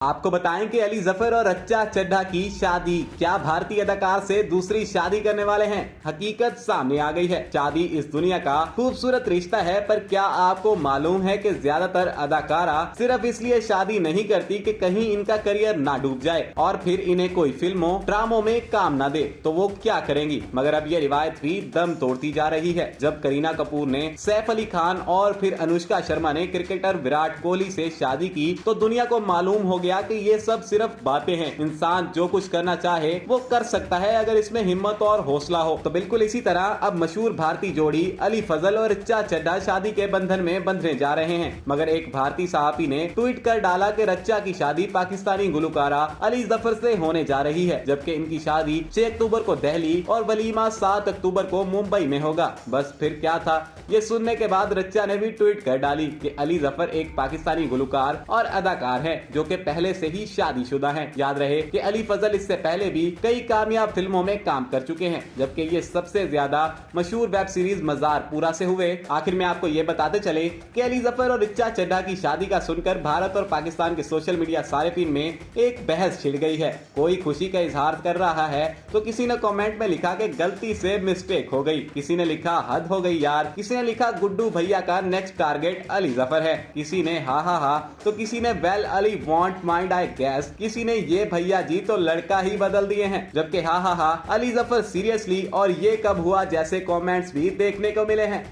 आपको बताएं कि अली जफर और रच्चा चड्ढा की शादी, क्या भारतीय अदाकार से दूसरी शादी करने वाले हैं? हकीकत सामने आ गई है। शादी इस दुनिया का खूबसूरत रिश्ता है, पर क्या आपको मालूम है कि ज्यादातर अदाकारा सिर्फ इसलिए शादी नहीं करती कि कहीं इनका करियर ना डूब जाए और फिर इन्हें कोई फिल्मों ड्रामों में काम ना दे तो वो क्या करेंगी। मगर अब ये रिवायत भी दम तोड़ती जा रही है। जब करीना कपूर ने सैफ अली खान और फिर अनुष्का शर्मा ने क्रिकेटर विराट कोहली से शादी की तो दुनिया को मालूम हो गया कि ये सब सिर्फ बातें हैं। इंसान जो कुछ करना चाहे वो कर सकता है अगर इसमें हिम्मत और हौसला हो। तो बिल्कुल इसी तरह अब मशहूर भारतीय जोड़ी अली फजल और रच्चा चड्ढा शादी के बंधन में बंधने जा रहे हैं। मगर एक भारतीय सहाफी ने ट्वीट कर डाला कि रच्चा की शादी पाकिस्तानी गुलकारा अली जफर से होने जा रही है, जबकि इनकी शादी 6 अक्टूबर को दिल्ली और वलीमा 7 अक्टूबर को मुंबई में होगा। बस फिर क्या था। ये सुनने के बाद रच्चा ने भी ट्वीट कर डाली कि अली जफर एक पाकिस्तानी गुलकार और अदाकार है जो कि पहले से ही शादीशुदा हैं। याद रहे कि अली फजल इससे पहले भी कई कामयाब फिल्मों में काम कर चुके हैं, जबकि ये सबसे ज्यादा मशहूर वेब सीरीज मजार पूरा से हुए। आखिर में आपको ये बताते चले कि अली जफर और रच्चा चड्ढा की शादी का सुनकर भारत और पाकिस्तान के सोशल मीडिया सारिफिन में एक बहस छिड़ गई है। कोई खुशी का इजहार कर रहा है तो किसी ने कमेंट में लिखा कि गलती से मिस्टेक हो गई, किसी ने लिखा हद हो गई यार, किसी ने लिखा गुड्डू भैया का नेक्स्ट टारगेट अली जफर है, किसी ने हा हा हा, तो किसी ने well Ali want mind I gas, किसी ने ये भैया जी तो लड़का ही बदल दिए हैं, जबकि हा हा हा अली जफर सीरियसली और ये कब हुआ जैसे कमेंट्स भी देखने को मिले हैं।